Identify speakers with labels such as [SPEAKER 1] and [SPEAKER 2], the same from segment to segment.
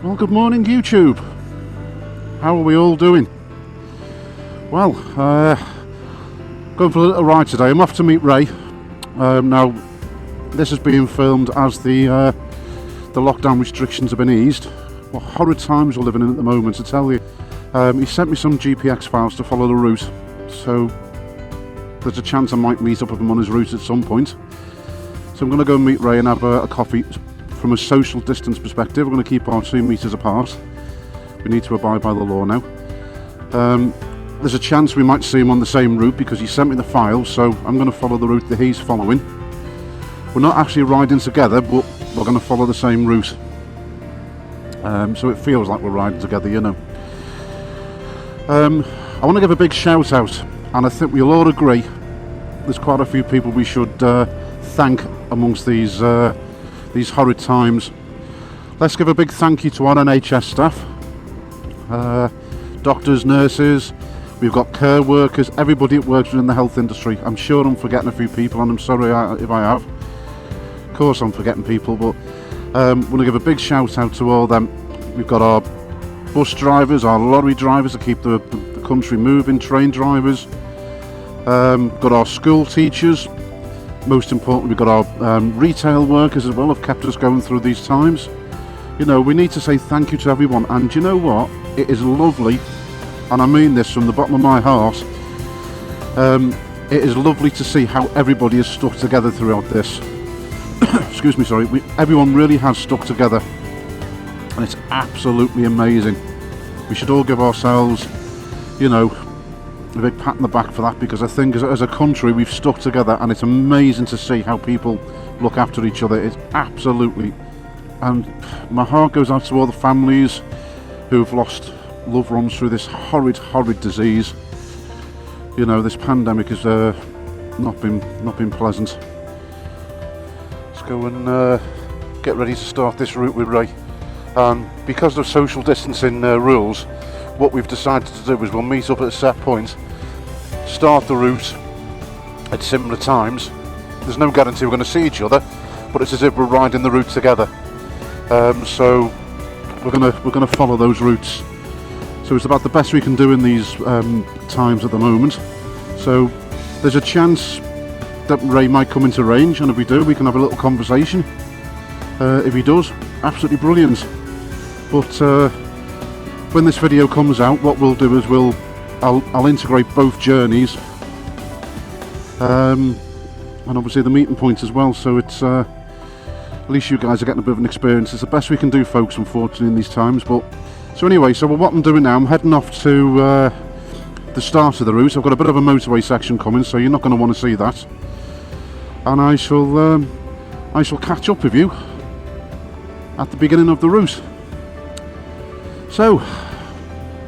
[SPEAKER 1] Well, good morning YouTube. How are we all doing? Well, going for a little ride today. I'm off to meet Ray. Now, this is being filmed as the lockdown restrictions have been eased. What horrid times we're living in at the moment, I tell you. He sent me some GPX files to follow the route, so there's a chance I might meet up with him on his route at some point. So I'm going to go and meet Ray and have a coffee. From a social distance perspective, we're going to keep our 2 meters apart. We need to abide by the law now. There's a chance we might see him on the same route because he sent me the file, so I'm going to follow the route that he's following. We're not actually riding together, but we're going to follow the same route. So it feels like we're riding together, you know. I want to give a big shout out, and I think we'll all agree there's quite a few people we should thank amongst these horrid times. Let's give a big thank you to our NHS staff, doctors, nurses, we've got care workers, everybody that works within the health industry. I'm sure I'm forgetting a few people, and I'm sorry if I have. Of course I'm forgetting people, but I want to give a big shout out to all them. We've got our bus drivers, our lorry drivers that keep the country moving, train drivers, got our school teachers. Most importantly, we've got our retail workers as well, have kept us going through these times. You know, we need to say thank you to everyone, and you know what? It is lovely, and I mean this from the bottom of my heart. It is lovely to see how everybody has stuck together throughout this. Excuse me, sorry. Everyone really has stuck together, and it's absolutely amazing. We should all give ourselves, you know, a big pat on the back for that, because I think as a country we've stuck together, and it's amazing to see how people look after each other. It's absolutely, and my heart goes out to all the families who've lost loved ones through this horrid disease. You know, this pandemic has not been pleasant. Let's go and get ready to start this route with Ray. And because of social distancing rules, what we've decided to do is we'll meet up at a set point, start the route at similar times. There's no guarantee we're going to see each other, but it's as if we're riding the route together. So we're going to follow those routes. So it's about the best we can do in these times at the moment. So there's a chance that Ray might come into range, and if we do, we can have a little conversation. If he does, absolutely brilliant. But when this video comes out, what we'll do is I'll integrate both journeys, and obviously the meeting points as well, so it's at least you guys are getting a bit of an experience. It's the best we can do, folks, unfortunately, in these times. But so anyway, so what I'm doing now, I'm heading off to the start of the route. I've got a bit of a motorway section coming, so you're not going to want to see that, and I shall catch up with you at the beginning of the route. So,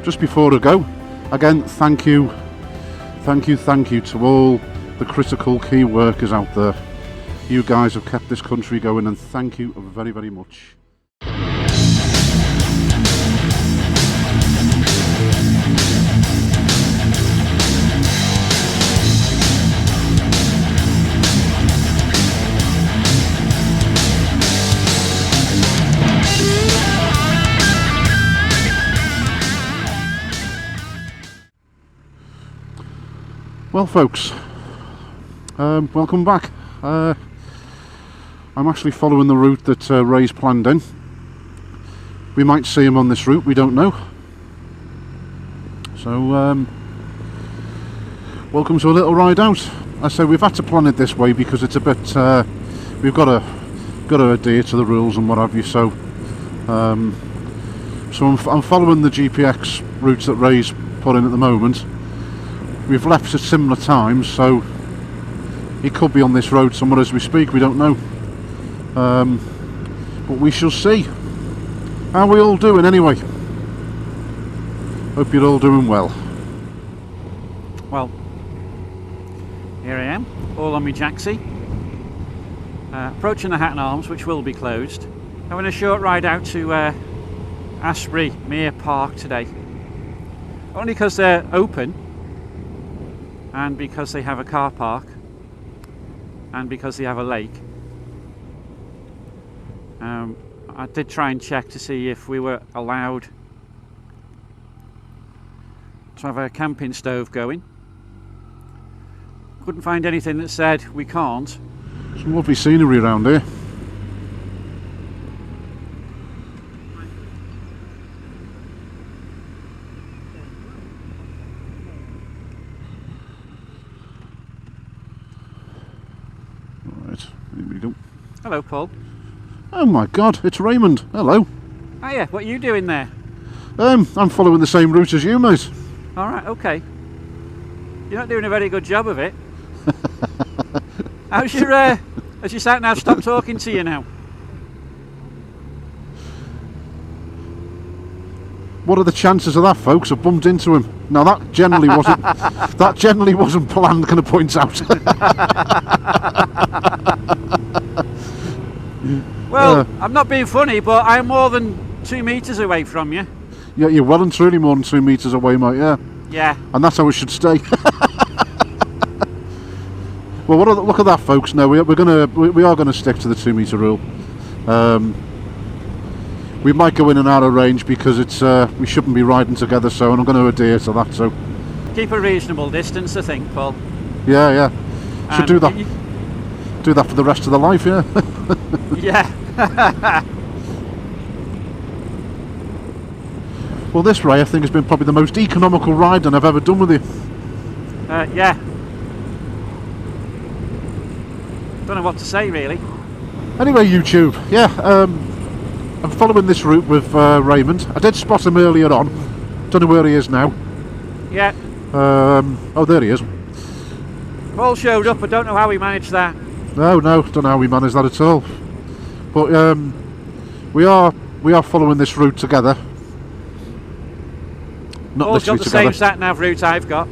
[SPEAKER 1] just before I go, again, thank you to all the critical key workers out there. You guys have kept this country going, and thank you very, very much. Well, folks, welcome back. I'm actually following the route that Ray's planned in. We might see him on this route, we don't know. So, welcome to a little ride out. I say we've had to plan it this way because it's a bit, we've got to adhere to the rules and what have you. So, I'm following the GPX routes that Ray's put in at the moment. We've left at similar times, so he could be on this road somewhere as we speak, we don't know. But we shall see. How are we all doing anyway? Hope you're all doing well.
[SPEAKER 2] Well, here I am, all on my jacksie. Approaching the Hatton Arms, which will be closed. Having a short ride out to Ashbury Mere Park today. Only because they're open, and because they have a car park, and because they have a lake. I did try and check to see if we were allowed to have a camping stove going. Couldn't find anything that said we can't.
[SPEAKER 1] Some lovely scenery around here. Right, here we go.
[SPEAKER 2] Hello, Paul.
[SPEAKER 1] Oh my God, it's Raymond. Hello.
[SPEAKER 2] Hiya, what are you doing there?
[SPEAKER 1] I'm following the same route as you, mate.
[SPEAKER 2] Alright, okay. You're not doing a very good job of it. How's your, has your sat nav stopped talking to you now?
[SPEAKER 1] What are the chances of that, folks? I bumped into him. Now that generally wasn't that generally wasn't planned, can I point out?
[SPEAKER 2] Well, I'm not being funny, but I'm more than 2 metres away from you.
[SPEAKER 1] Yeah, you're well and truly more than 2 metres away, mate. Yeah.
[SPEAKER 2] Yeah.
[SPEAKER 1] And that's how it should stay. Well, look at that, folks. No, we are gonna stick to the 2 metre rule. We might go in and out of range because it's we shouldn't be riding together. So, and I'm going to adhere to that. So,
[SPEAKER 2] keep a reasonable distance, I think, Paul.
[SPEAKER 1] Yeah, yeah. Should do that. Do that for the rest of the life, yeah.
[SPEAKER 2] Yeah.
[SPEAKER 1] Well, this, Ray, I think has been probably the most economical riding I've ever done with you.
[SPEAKER 2] Yeah. Don't know what to say, really.
[SPEAKER 1] Anyway, YouTube, yeah, I'm following this route with Raymond. I did spot him earlier on. Don't know where he is now.
[SPEAKER 2] Yeah.
[SPEAKER 1] Oh, there he is.
[SPEAKER 2] Paul showed up. I don't know how he managed that.
[SPEAKER 1] No, don't know how we managed that at all. But we are following this route together. Not
[SPEAKER 2] Paul's got
[SPEAKER 1] literally
[SPEAKER 2] the
[SPEAKER 1] together.
[SPEAKER 2] same sat nav route I've got.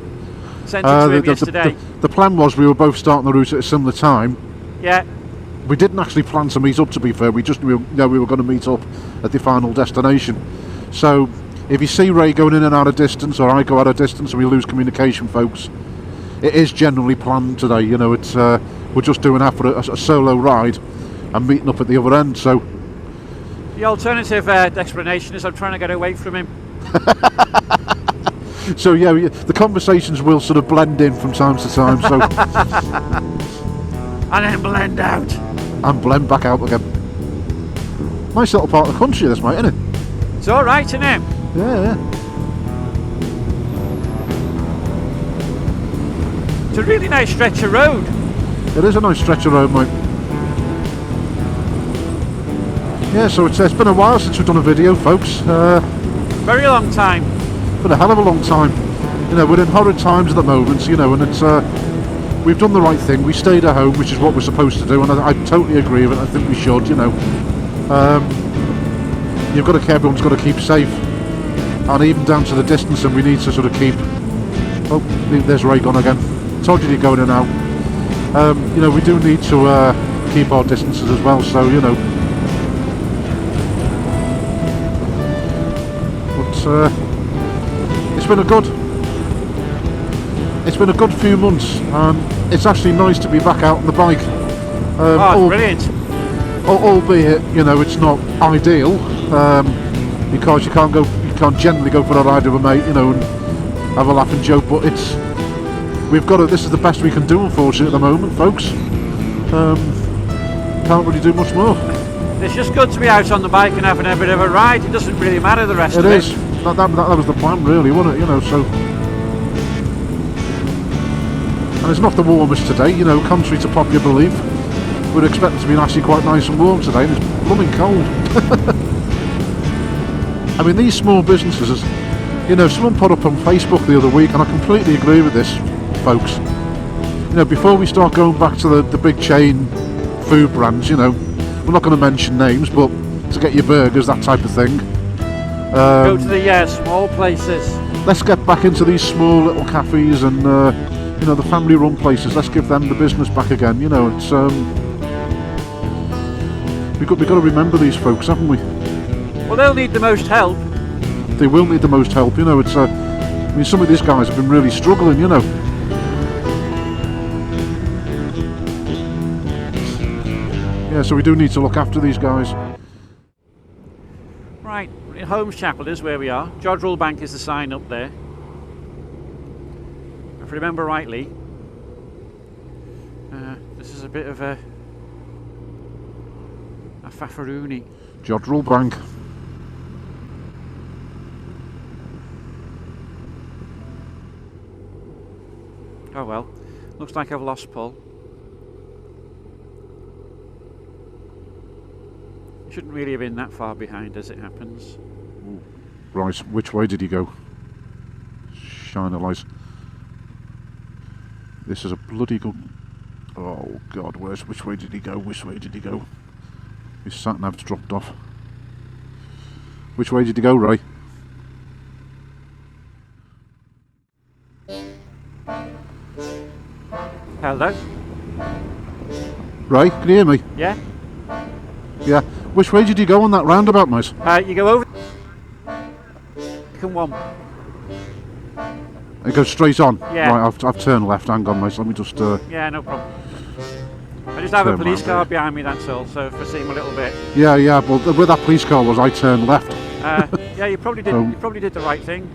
[SPEAKER 2] Sent it to him yesterday.
[SPEAKER 1] The plan was we were both starting the route at a similar time.
[SPEAKER 2] Yeah.
[SPEAKER 1] We didn't actually plan to meet up, to be fair. We just knew we were going to meet up at the final destination. So if you see Ray going in and out of distance, or I go out of distance and we lose communication, folks, it is generally planned today. You know, it's we're just doing after a solo ride and meeting up at the other end. So
[SPEAKER 2] the alternative explanation is I'm trying to get away from him.
[SPEAKER 1] So yeah, the conversations will sort of blend in from time to time. So
[SPEAKER 2] and then blend out.
[SPEAKER 1] And blend back out again. Nice little part of the country, this, mate, isn't it?
[SPEAKER 2] It's all right, isn't it?
[SPEAKER 1] Yeah.
[SPEAKER 2] It's a really nice stretch of road.
[SPEAKER 1] It is a nice stretch of road, mate. Yeah, so it's been a while since we've done a video, folks.
[SPEAKER 2] Very long time.
[SPEAKER 1] Been a hell of a long time. You know, we're in horrid times at the moment, you know, and it's we've done the right thing. We stayed at home, which is what we're supposed to do, and I totally agree with it. I think we should, you know. You've got to care, everyone's got to keep safe, and even down to the distance, and we need to sort of keep. Oh, there's Ray gone again. Told you he'd go in and out. You know, we do need to keep our distances as well. So, you know. But it's been a good few months, and it's actually nice to be back out on the bike.
[SPEAKER 2] Brilliant.
[SPEAKER 1] Albeit, you know, it's not ideal because you can't generally go for a ride with a mate, you know, and have a laugh and joke. But this is the best we can do, unfortunately, at the moment, folks. Can't really do much more.
[SPEAKER 2] It's just good to be out on the bike and having a bit of a ride. It doesn't really matter the rest of it.
[SPEAKER 1] It is. That was the plan, really, wasn't it? You know, so. And it's not the warmest today, you know, contrary to popular belief. We're expecting to be actually quite nice and warm today, and it's blooming cold. I mean, these small businesses, you know, someone put up on Facebook the other week, and I completely agree with this, folks. You know, before we start going back to the big chain food brands, you know, we're not going to mention names, but to get your burgers, that type of thing.
[SPEAKER 2] Go to the small places.
[SPEAKER 1] Let's get back into these small little cafes and you know, the family-run places. Let's give them the business back again. You know, it's we've got to remember these folks, haven't we?
[SPEAKER 2] Well, they'll need the most help.
[SPEAKER 1] They will need the most help. You know, it's I mean, some of these guys have been really struggling. You know. Yeah, so we do need to look after these guys.
[SPEAKER 2] Right, in Holmes Chapel is where we are. Jodrell Bank is the sign up there. If I remember rightly, this is a bit of a fafaroony.
[SPEAKER 1] Jodrell Bank.
[SPEAKER 2] Oh well, looks like I've lost Paul. Shouldn't really have been that far behind as it happens.
[SPEAKER 1] Right, which way did he go? Shine a light. This is a bloody good... Oh God, which way did he go? Which way did he go? His sat-nav's dropped off. Which way did he go, Ray?
[SPEAKER 2] Hello?
[SPEAKER 1] Ray, can you hear me?
[SPEAKER 2] Yeah?
[SPEAKER 1] Yeah. Which way did you go on that roundabout, mate?
[SPEAKER 2] You go over... Come on.
[SPEAKER 1] It goes straight on?
[SPEAKER 2] Yeah.
[SPEAKER 1] Right, I've turned left. Hang on, mate. Let me just...
[SPEAKER 2] Yeah, no problem. I just have a police car behind me, that's all, so if I see him a little bit...
[SPEAKER 1] Yeah, but where that police car was, I turned left.
[SPEAKER 2] Yeah, you probably did. So... You probably did the right thing.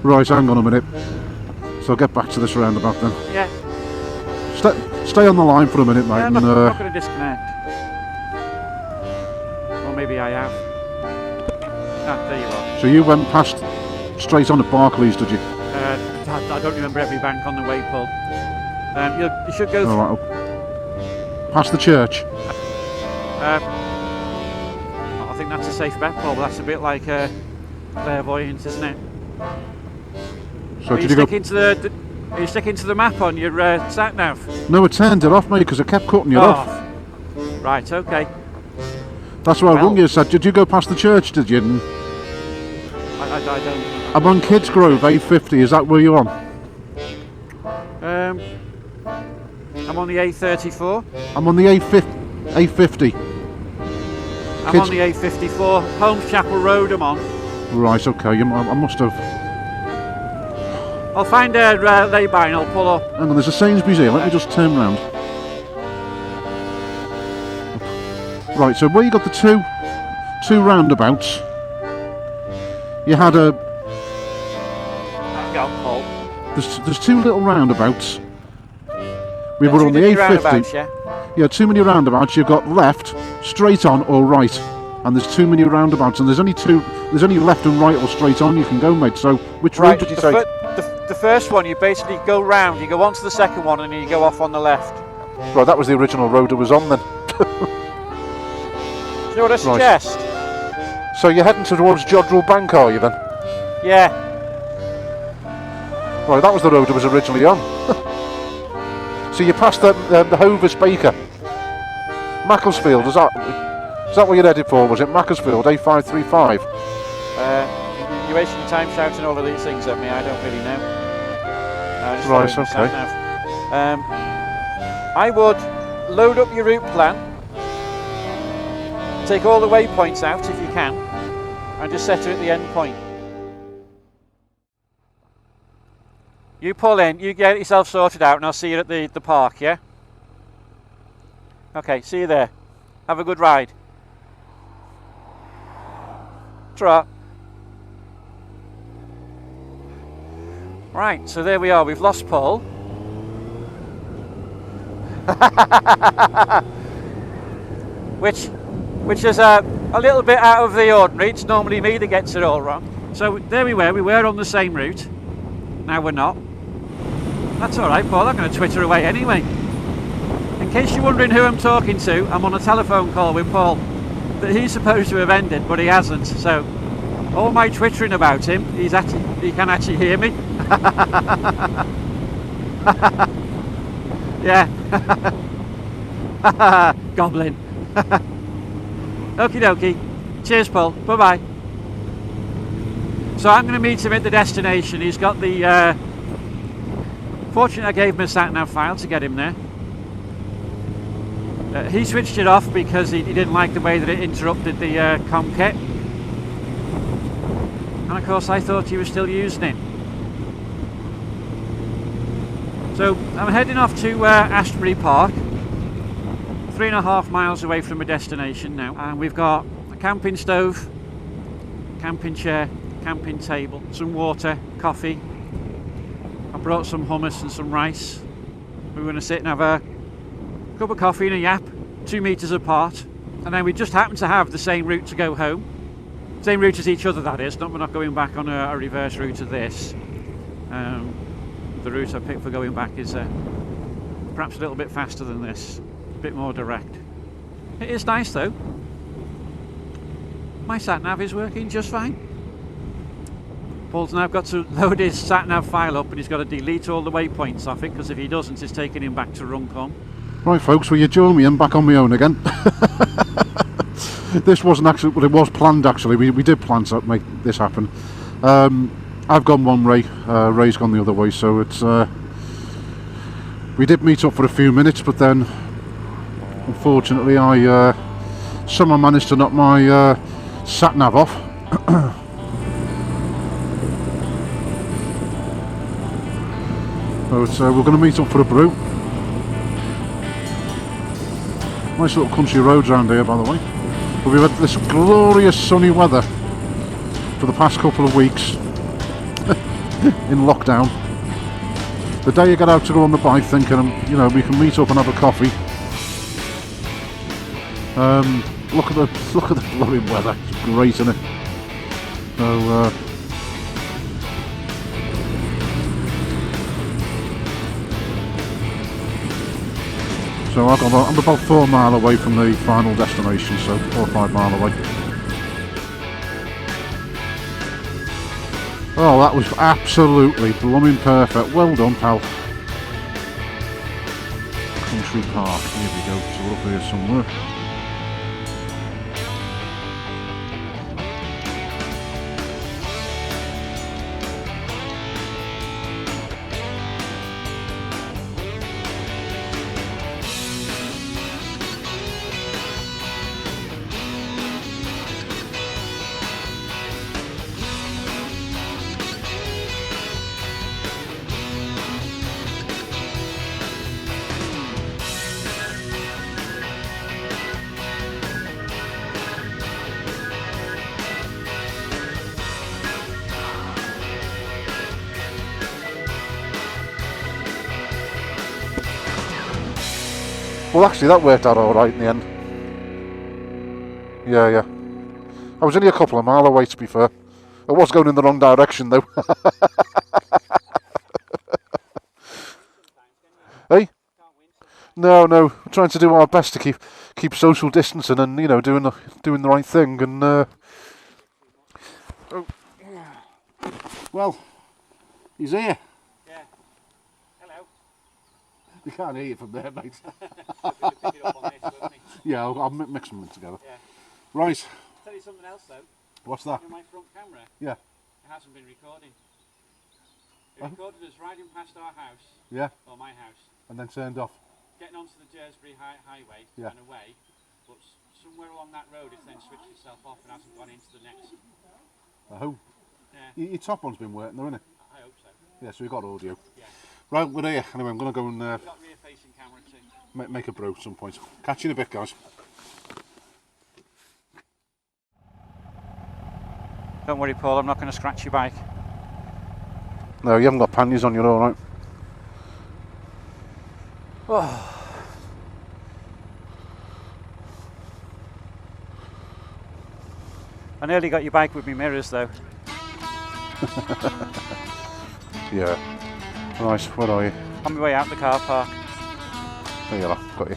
[SPEAKER 1] Right, hang on a minute. So I'll get back to this roundabout then.
[SPEAKER 2] Yeah.
[SPEAKER 1] Stay on the line for a minute, mate.
[SPEAKER 2] Yeah, I'm not going to disconnect. Or maybe I have. Ah, there you are.
[SPEAKER 1] So you went past straight on at Barclays, did you?
[SPEAKER 2] I don't remember every bank on the way, Paul. You should go.
[SPEAKER 1] All right. Past the church.
[SPEAKER 2] I think that's a safe bet, Paul. That's a bit like clairvoyance, isn't it?
[SPEAKER 1] So
[SPEAKER 2] are you sticking to the map on your sat nav?
[SPEAKER 1] No, I turned it off, mate, because I kept cutting you off.
[SPEAKER 2] Right, okay.
[SPEAKER 1] That's why I rung you. Said, did you go past the church? Did you?
[SPEAKER 2] I don't.
[SPEAKER 1] I'm on Kids Grove, A50. Is that where you're on?
[SPEAKER 2] I'm on the A34.
[SPEAKER 1] I'm on the A50.
[SPEAKER 2] I'm on the A54. Holmes Chapel Road. I'm on.
[SPEAKER 1] Right. Okay. I must have.
[SPEAKER 2] I'll find a lay-by and I'll pull up.
[SPEAKER 1] Hang on, there's a Sainsbury's here. Let me just turn round. Right, so where you got the two roundabouts, you had a...
[SPEAKER 2] Hang on, Paul.
[SPEAKER 1] There's two little roundabouts. We were on the A50. Yeah, too many roundabouts. You've got left, straight on, or right. And there's too many roundabouts, and there's only left and right or straight on you can go, mate. So which route did you take?
[SPEAKER 2] The first one, you basically go round, you go on to the second one, and then you go off on the left.
[SPEAKER 1] Right, that was the original road it was on then.
[SPEAKER 2] Do you know what I suggest?
[SPEAKER 1] Right. So you're heading towards Jodrell Bank, are you then?
[SPEAKER 2] Yeah.
[SPEAKER 1] Right, that was the road it was originally on. So you passed the Hovis Baker. Macclesfield, is that what you're headed for? Was it Macclesfield, A535?
[SPEAKER 2] You're wasting your time shouting all of these things at me, I don't really know.
[SPEAKER 1] Right, okay.
[SPEAKER 2] I would load up your route plan, take all the waypoints out if you can, and just set her at the end point. You pull in, you get yourself sorted out, and I'll see you at the park, yeah? Okay, see you there. Have a good ride. Ta-ra. Right, so there we are, we've lost Paul. which is a little bit out of the ordinary. It's normally me that gets it all wrong. So there we were on the same route. Now we're not. That's alright, Paul, I'm going to Twitter away anyway. In case you're wondering who I'm talking to, I'm on a telephone call with Paul that he's supposed to have ended, but he hasn't. So all my twittering about him, he can actually hear me. Yeah. Goblin. Okie dokie. Cheers, Paul. Bye bye. So I'm going to meet him at the destination. He's got the. Fortunately, I gave him a sat-nav file to get him there. He switched it off because he didn't like the way that it interrupted the ComKit. And of course I thought he was still using it. So I'm heading off to Ashbury Park. 3 3.5 miles away from a destination now, and we've got a camping stove, camping chair, camping table, some water, coffee. I brought some hummus and some rice. We're going to sit and have a cup of coffee and a yap, 2 meters apart, and then we just happen to have the same route to go home. Same route as each other, that is. We're not going back on a reverse route of this. The route I picked for going back is perhaps a little bit faster than this, a bit more direct. It is nice though. My sat-nav is working just fine. Paul's now got to load his sat-nav file up, and he's got to delete all the waypoints off it, because if he doesn't, it's taking him back to Runcorn.
[SPEAKER 1] Right folks, well you join me, I'm back on my own again. This wasn't actually, well, it was planned actually. We did plan to make this happen. I've gone one way, Ray's gone the other way, so it's we did meet up for a few minutes, but then unfortunately I somehow managed to knock my sat nav off. So we're going to meet up for a brew. Nice little country roads around here, by the way. But we've had this glorious sunny weather for the past couple of weeks in lockdown. The day you get out to go on the bike thinking, you know, we can meet up and have a coffee. Look at the glowing weather. It's great, isn't it? So I'm about 4 miles away from the final destination, so 4 or 5 miles away. Oh, that was absolutely blooming perfect. Well done, pal. Country Park. Here we go. So we're up here somewhere. Well, actually, that worked out all right in the end. Yeah. I was only a couple of miles away, to be fair. I was going in the wrong direction, though. Hey? No. We're trying to do our best to keep social distancing and, you know, doing the right thing. And well, he's here. You can't hear you from there, mate. Yeah, I'll mix them together. Yeah. Right.
[SPEAKER 2] I'll tell you something else though.
[SPEAKER 1] What's that?
[SPEAKER 2] My front camera.
[SPEAKER 1] Yeah.
[SPEAKER 2] It hasn't been recording. It recorded us riding past our house.
[SPEAKER 1] Yeah.
[SPEAKER 2] Or my house.
[SPEAKER 1] And then turned off.
[SPEAKER 2] Getting onto the Jersbury Highway and away, but somewhere along that road it's then switched itself off and hasn't gone into the next.
[SPEAKER 1] Oh.
[SPEAKER 2] Yeah.
[SPEAKER 1] Your top one's been working though, isn't it?
[SPEAKER 2] I hope so.
[SPEAKER 1] Yeah, so we've got audio.
[SPEAKER 2] Yeah.
[SPEAKER 1] Right, we're here. Anyway, I'm going to go and
[SPEAKER 2] got rear-facing camera too.
[SPEAKER 1] Make a brew at some point. Catch you in a bit, guys.
[SPEAKER 2] Don't worry, Paul, I'm not going to scratch your bike.
[SPEAKER 1] No, you haven't got panniers on, you're alright.
[SPEAKER 2] Oh. I nearly got your bike with me mirrors though.
[SPEAKER 1] Yeah. Right, where are you?
[SPEAKER 2] On my way out the car park.
[SPEAKER 1] There you are, got you.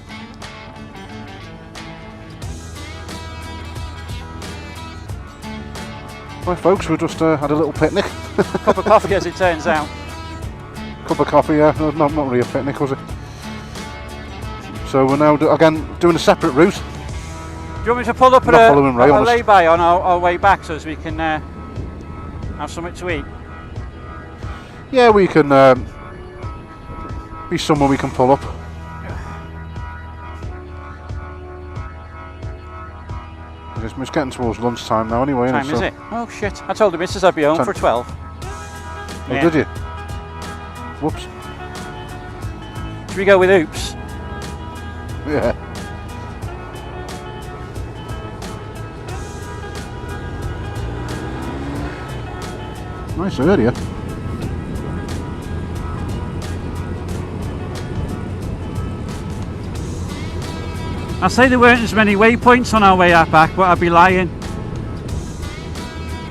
[SPEAKER 1] Right folks, we just had a little picnic.
[SPEAKER 2] Cup of coffee as it turns out.
[SPEAKER 1] Cup of coffee, yeah, not really a picnic, was it? So we're now again doing a separate route.
[SPEAKER 2] Do you want me to pull up at a lay-by on our way back so as we can have something to eat?
[SPEAKER 1] Yeah, we can be somewhere we can pull up. It's getting towards lunchtime now anyway.
[SPEAKER 2] Time is it? Oh shit, I told the missus I'd be home for 12.
[SPEAKER 1] Oh, yeah. Did you? Whoops.
[SPEAKER 2] Should we go with oops?
[SPEAKER 1] Yeah. Nice area.
[SPEAKER 2] I'd say there weren't as many waypoints on our way out back, but I'd be lying.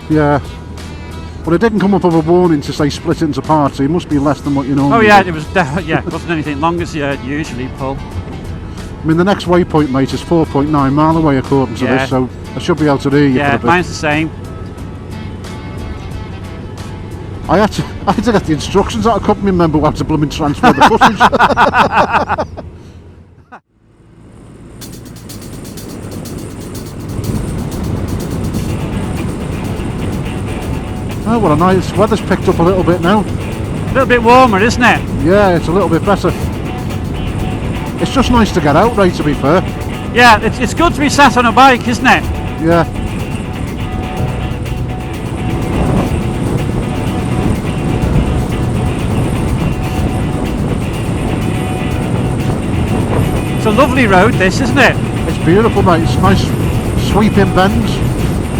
[SPEAKER 1] Yeah. Well, it didn't come up with a warning to say split into parts, so it must be less than what you normally
[SPEAKER 2] Oh yeah,
[SPEAKER 1] do.
[SPEAKER 2] it was yeah, it wasn't anything long as you usually pull.
[SPEAKER 1] I mean, the next waypoint, mate, is 4.9 mile away according to
[SPEAKER 2] Yeah.
[SPEAKER 1] this, so I should be able to hear you
[SPEAKER 2] Yeah,
[SPEAKER 1] for a bit.
[SPEAKER 2] mine's the same.
[SPEAKER 1] I had to get the instructions out of company member how to blooming transfer the footage. Oh, well, a nice weather's picked up a little bit now.
[SPEAKER 2] A little bit warmer, isn't it?
[SPEAKER 1] Yeah, it's a little bit better. It's just nice to get out, Ray, to be fair.
[SPEAKER 2] Yeah, it's good to be sat on a bike, isn't it?
[SPEAKER 1] Yeah.
[SPEAKER 2] It's a lovely road, this, isn't it?
[SPEAKER 1] It's beautiful, mate. It's nice sweeping bends.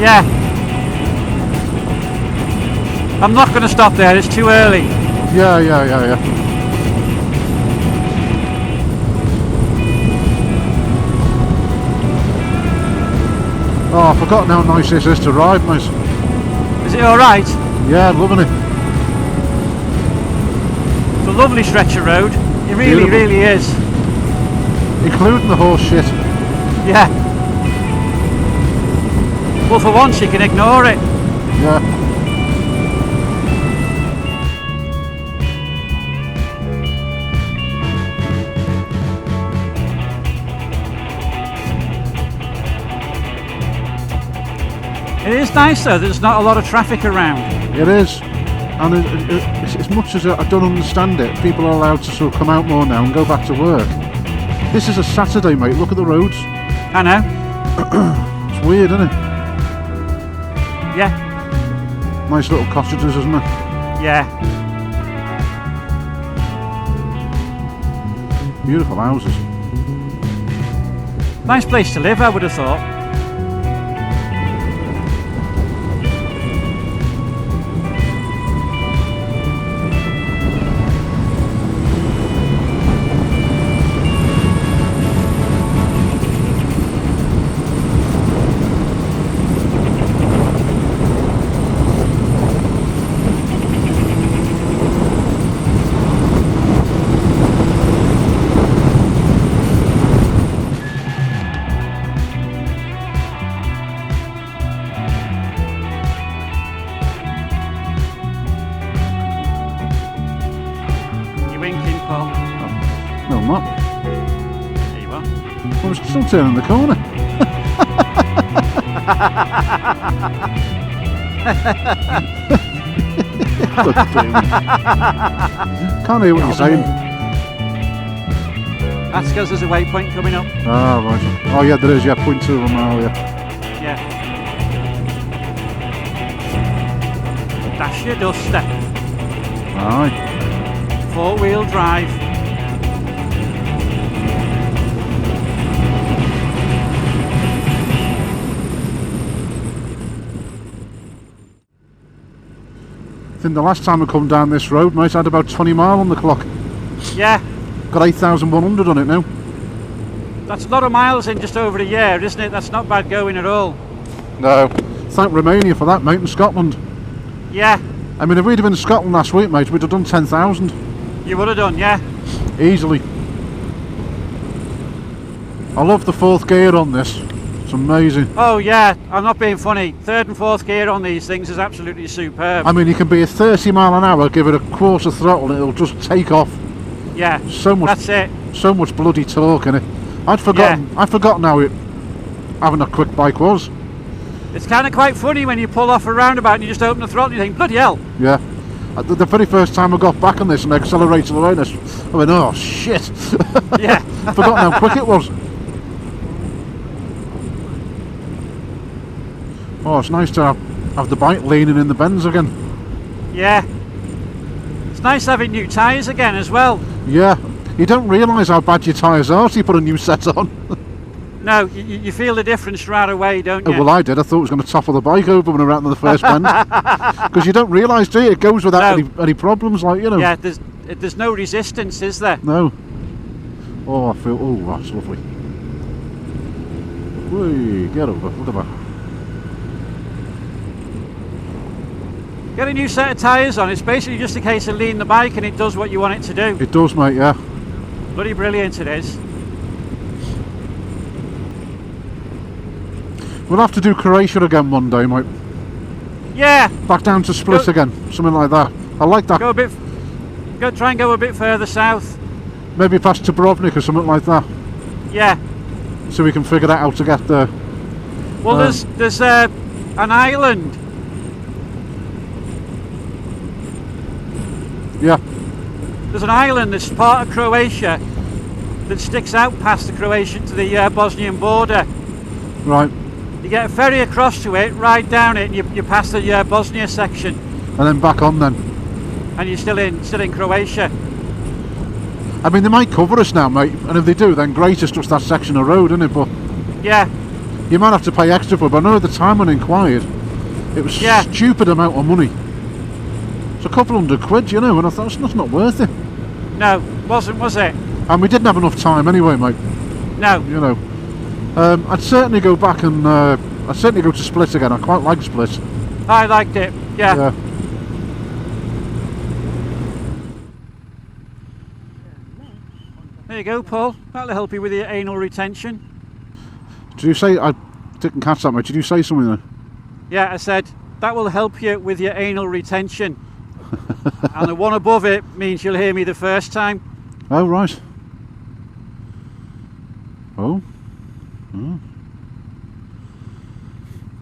[SPEAKER 2] Yeah. I'm not going to stop there, it's too early.
[SPEAKER 1] Yeah. Oh, I've forgotten how nice this is to ride, mate.
[SPEAKER 2] Is it alright?
[SPEAKER 1] Yeah, I'm loving it.
[SPEAKER 2] It's a lovely stretch of road. It really,
[SPEAKER 1] Beautiful.
[SPEAKER 2] really is.
[SPEAKER 1] Including the horse shit.
[SPEAKER 2] Yeah. Well, for once you can ignore it.
[SPEAKER 1] Yeah.
[SPEAKER 2] It is nice though, there's not a lot of traffic around.
[SPEAKER 1] It is. And as much as I don't understand it, people are allowed to sort of come out more now and go back to work. This is a Saturday, mate. Look at the roads.
[SPEAKER 2] I know.
[SPEAKER 1] It's weird, isn't it?
[SPEAKER 2] Yeah.
[SPEAKER 1] Nice little cottages, isn't it?
[SPEAKER 2] Yeah.
[SPEAKER 1] Beautiful houses.
[SPEAKER 2] Nice place to live, I would have thought.
[SPEAKER 1] No, I'm not.
[SPEAKER 2] There you are.
[SPEAKER 1] I was still turning the corner. Can't hear what you're saying.
[SPEAKER 2] That's because there's a waypoint coming up.
[SPEAKER 1] Ah, right. Oh, yeah, there is. Yeah, 0.2 of a mile, yeah.
[SPEAKER 2] Yeah. Dash your duster.
[SPEAKER 1] Aye.
[SPEAKER 2] 4-wheel drive.
[SPEAKER 1] I think the last time I come down this road, mate, I had about 20 mile on the clock.
[SPEAKER 2] Yeah.
[SPEAKER 1] Got 8,100 on it now.
[SPEAKER 2] That's a lot of miles in just over a year, isn't it? That's not bad going at all.
[SPEAKER 1] No. Thank Romania for that, mate, and Scotland.
[SPEAKER 2] Yeah.
[SPEAKER 1] I mean, if we'd have been in Scotland last week, mate, we'd have done 10,000.
[SPEAKER 2] You would have done, yeah.
[SPEAKER 1] Easily. I love the fourth gear on this. It's amazing.
[SPEAKER 2] Oh yeah, I'm not being funny. Third and fourth gear on these things is absolutely superb.
[SPEAKER 1] I mean, you can be at 30 mile an hour, give it a quarter throttle, and it'll just take off.
[SPEAKER 2] Yeah,
[SPEAKER 1] So much.
[SPEAKER 2] that's it.
[SPEAKER 1] So much bloody torque in it. I'd forgotten how having a quick bike was.
[SPEAKER 2] It's kind of quite funny when you pull off a roundabout and you just open the throttle and you think, bloody hell.
[SPEAKER 1] Yeah. The very first time I got back on this and accelerated around this, I went, oh shit.
[SPEAKER 2] Yeah.
[SPEAKER 1] Forgotten how quick it was. Oh, it's nice to have the bike leaning in the bends again.
[SPEAKER 2] Yeah. It's nice having new tyres again as well.
[SPEAKER 1] Yeah. You don't realise how bad your tyres are till you put a new set on.
[SPEAKER 2] No, you feel the difference right away, don't you?
[SPEAKER 1] Oh, well, I did. I thought it was going to topple the bike over when I ran to the first bend. Because you don't realise, do you? It goes without any problems, like, you know.
[SPEAKER 2] Yeah, there's no resistance, is there?
[SPEAKER 1] No. Oh, I feel... Oh, that's lovely. Whee, get over. Look at that.
[SPEAKER 2] Get a new set of tyres on. It's basically just a case of leaning the bike and it does what you want it to do.
[SPEAKER 1] It does, mate, yeah.
[SPEAKER 2] Bloody brilliant it is.
[SPEAKER 1] We'll have to do Croatia again one day, mate.
[SPEAKER 2] Yeah.
[SPEAKER 1] Back down to Split again, something like that. I like that.
[SPEAKER 2] Try and go a bit further south.
[SPEAKER 1] Maybe past Dubrovnik or something like that.
[SPEAKER 2] Yeah.
[SPEAKER 1] So we can figure out how to get there.
[SPEAKER 2] Well, there's an island.
[SPEAKER 1] Yeah.
[SPEAKER 2] There's an island that's part of Croatia that sticks out past the Croatian to the Bosnian border.
[SPEAKER 1] Right.
[SPEAKER 2] You get a ferry across to it, ride down it, and you pass the Bosnia section.
[SPEAKER 1] And then back on then.
[SPEAKER 2] And you're still in Croatia.
[SPEAKER 1] I mean, they might cover us now, mate, and if they do, then great, it's just that section of road, isn't it? But
[SPEAKER 2] yeah,
[SPEAKER 1] you might have to pay extra for it. But I know at the time when I inquired, it was stupid amount of money. It's a couple £100, you know, and I thought that's not worth it.
[SPEAKER 2] No, wasn't, was it?
[SPEAKER 1] And we didn't have enough time anyway, mate.
[SPEAKER 2] No.
[SPEAKER 1] You know, I'd certainly go back and I'd certainly go to Split again. I quite like Split.
[SPEAKER 2] I liked it. Yeah. There you go, Paul. That'll help you with your anal retention.
[SPEAKER 1] Did you say, I didn't catch that, mate, did you say something there?
[SPEAKER 2] Yeah, I said, that will help you with your anal retention. And the one above it means you'll hear me the first time.
[SPEAKER 1] Oh, right. Oh.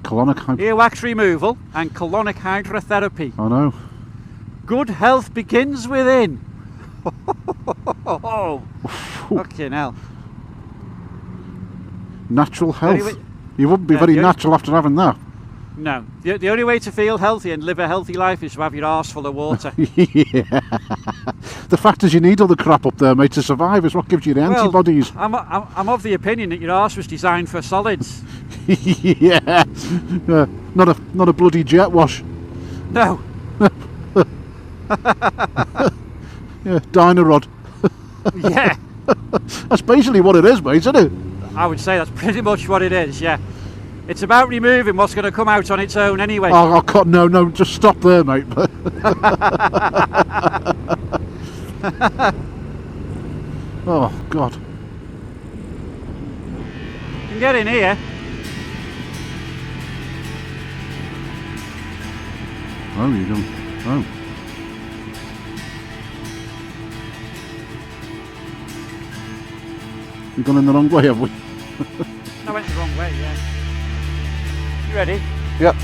[SPEAKER 1] Colonic
[SPEAKER 2] earwax removal and colonic hydrotherapy.
[SPEAKER 1] I know.
[SPEAKER 2] Good health begins within. Oh, fucking hell.
[SPEAKER 1] Natural health. You wouldn't be very natural after having that.
[SPEAKER 2] No. The only way to feel healthy and live a healthy life is to have your arse full of water.
[SPEAKER 1] Yeah. The fact is you need all the crap up there, mate, to survive is what gives you the antibodies.
[SPEAKER 2] I'm of the opinion that your arse was designed for solids.
[SPEAKER 1] Yeah. Not a bloody jet wash.
[SPEAKER 2] No.
[SPEAKER 1] Yeah, dino rod.
[SPEAKER 2] Yeah.
[SPEAKER 1] That's basically what it is, mate, isn't it?
[SPEAKER 2] I would say that's pretty much what it is, yeah. It's about removing what's going to come out on its own anyway.
[SPEAKER 1] Oh, God, no, just stop there, mate. Oh, God.
[SPEAKER 2] You can get in here.
[SPEAKER 1] Oh, you don't. Oh. We've gone in the wrong way, have we?
[SPEAKER 2] I went the wrong way, yeah. You ready?
[SPEAKER 1] Yep.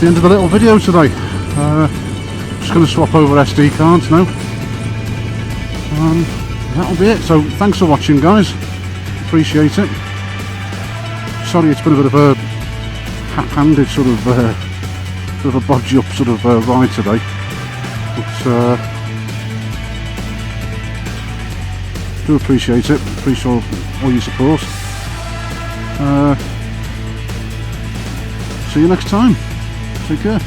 [SPEAKER 1] the end of the little video today. Just going to swap over SD cards now. That'll be it. So thanks for watching, guys. Appreciate it. Sorry it's been a bit of a hand-handed sort of a bodgy up sort of ride today. But do appreciate it. Appreciate all your support. See you next time. Take care.